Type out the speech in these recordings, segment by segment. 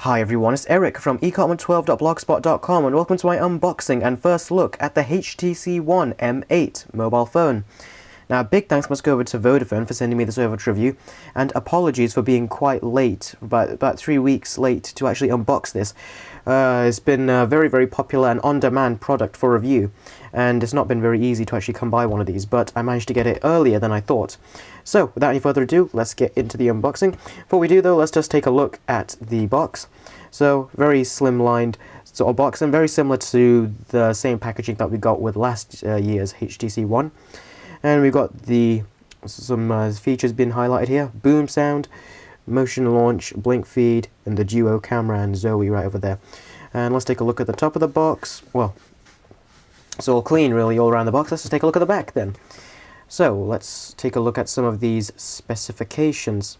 Hi everyone, it's Eric from ecartman12.blogspot.com and welcome to my unboxing and first look at the HTC One M8 mobile phone. Now, big thanks must go over to Vodafone for sending me this over to review, and apologies for being quite late, about 3 weeks late to actually unbox this. It's been a very, very popular and on-demand product for review, and it's not been very easy to actually come by one of these, but I managed to get it earlier than I thought. So, without any further ado, let's get into the unboxing. Before we do though, let's just take a look at the box. So, very slim-lined sort of box, and very similar to the same packaging that we got with last year's HTC One. And we've got some features being highlighted here: boom sound, motion launch, blink feed, and the duo camera and Zoe right over there. And let's take a look at the top of the box. Well, it's all clean really all around the box. Let's just take a look at the back then. So let's take a look at some of these specifications.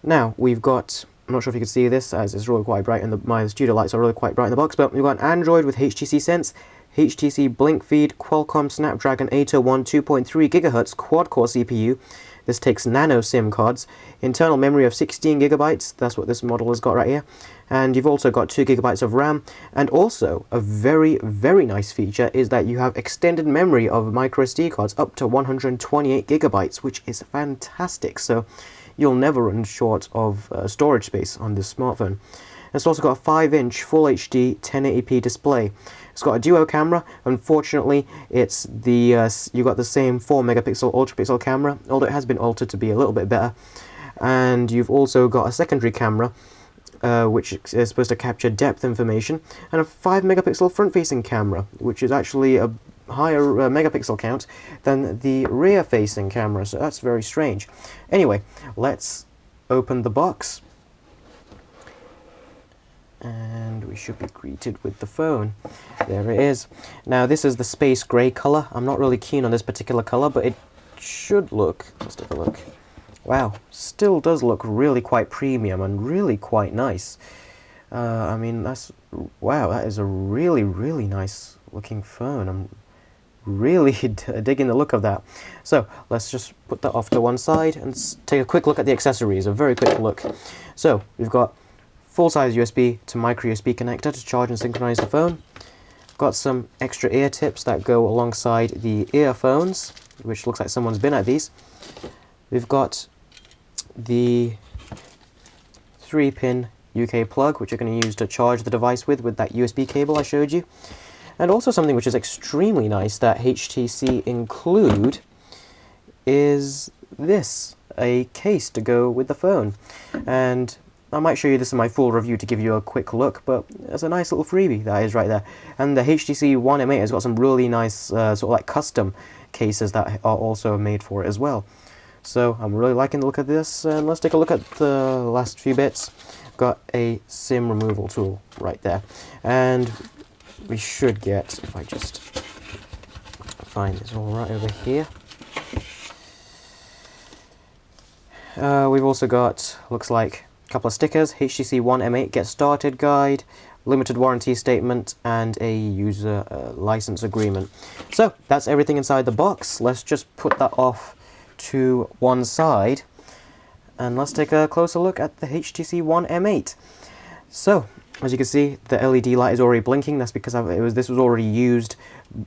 Now we've got, I'm not sure if you can see this as it's really quite bright, and my studio lights are really quite bright in the box, but we've got Android with HTC Sense, HTC Blink Feed, Qualcomm Snapdragon 801 2.3 GHz quad-core CPU. This takes nano SIM cards, internal memory of 16 GB, that's what this model has got right here, and you've also got 2 GB of RAM, and also a very, very nice feature is that you have extended memory of microSD cards up to 128 GB, which is fantastic, so you'll never run short of storage space on this smartphone. It's also got a 5-inch Full HD 1080p display. It's got a duo camera. Unfortunately, it's the you got the same 4-megapixel ultra-pixel camera, although it has been altered to be a little bit better. And you've also got a secondary camera, which is supposed to capture depth information, and a 5-megapixel front-facing camera, which is actually a higher megapixel count than the rear-facing camera. So that's very strange. Anyway, let's open the box. And we should be greeted with the phone. There it is. Now this is the space grey colour. I'm not really keen on this particular colour, but it should look, let's take a look. Wow, still does look really quite premium and really quite nice. I mean, wow, that is a really, really nice looking phone. I'm really digging the look of that. So let's just put that off to one side and take a quick look at the accessories, a very quick look. So we've got full-size USB to micro USB connector to charge and synchronize the phone. Got some extra ear tips that go alongside the earphones, which looks like someone's been at these. We've got the 3-pin UK plug, which you're going to use to charge the device with that USB cable I showed you. And also something which is extremely nice that HTC include is this, a case to go with the phone. And I might show you this in my full review to give you a quick look, but it's a nice little freebie that is right there. And the HTC One M8 has got some really nice sort of like custom cases that are also made for it as well. So I'm really liking the look of this, and let's take a look at the last few bits. Got a SIM removal tool right there, and we should get, if I just find this all right over here. We've also got, looks like, a couple of stickers: HTC One M8 Get Started Guide, limited warranty statement, and a user license agreement. So that's everything inside the box. Let's just put that off to one side, and let's take a closer look at the HTC One M8. So as you can see, the LED light is already blinking. That's because this was already used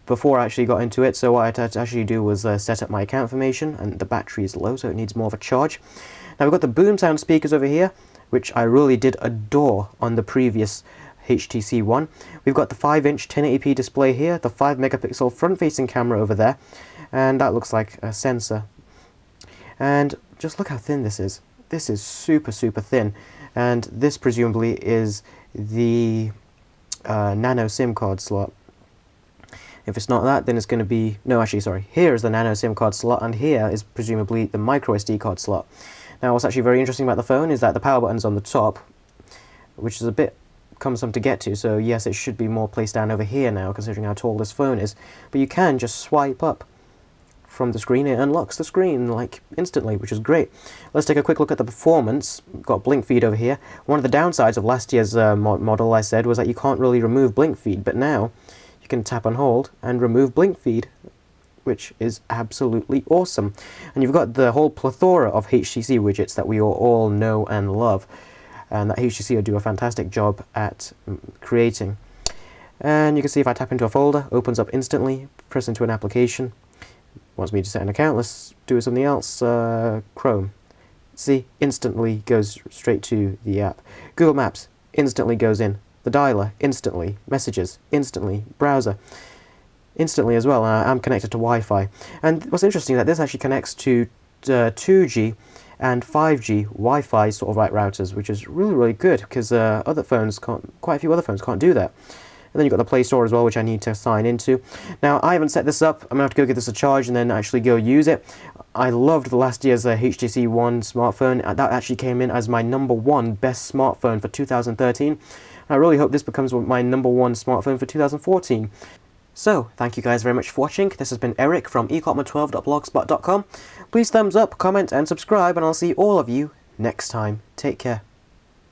before I actually got into it. So what I had to actually do was set up my account information, and the battery is low, so it needs more of a charge. Now we've got the boom sound speakers over here, which I really did adore on the previous HTC One. We've got the 5-inch 1080p display here, the 5-megapixel front-facing camera over there, and that looks like a sensor. And just look how thin this is. This is super, super thin, and this presumably is the nano SIM card slot. If it's not that, then it's going to be, no, actually, sorry, here is the nano SIM card slot, and here is presumably the micro SD card slot. Now, what's actually very interesting about the phone is that the power button's on the top, which is a bit cumbersome to get to, so yes, it should be more placed down over here now, considering how tall this phone is. But you can just swipe up from the screen. It unlocks the screen, like, instantly, which is great. Let's take a quick look at the performance. We've got blink feed over here. One of the downsides of last year's model, I said, was that you can't really remove blink feed, but now you can tap and hold and remove blink feed, which is absolutely awesome. And you've got the whole plethora of HTC widgets that we all know and love. and that HTC will do a fantastic job at creating. And you can see if I tap into a folder, opens up instantly, press into an application, wants me to set an account, let's do something else, Chrome. See, instantly goes straight to the app. Google Maps, instantly goes in. The dialer, instantly. Messages, instantly. Browser, instantly as well. I'm connected to Wi-Fi. And what's interesting is that this actually connects to 2G and 5G Wi-Fi sort of routers, which is really, really good, because other phones can't, quite a few other phones can't do that. And then you've got the Play Store as well, which I need to sign into. Now, I haven't set this up. I'm going to have to go give this a charge and then actually go use it. I loved the last year's HTC One smartphone. That actually came in as my #1 best smartphone for 2013. I really hope this becomes my #1 smartphone for 2014. So, thank you guys very much for watching. This has been Eric from ecottman12.blogspot.com. Please thumbs up, comment and subscribe, and I'll see all of you next time. Take care.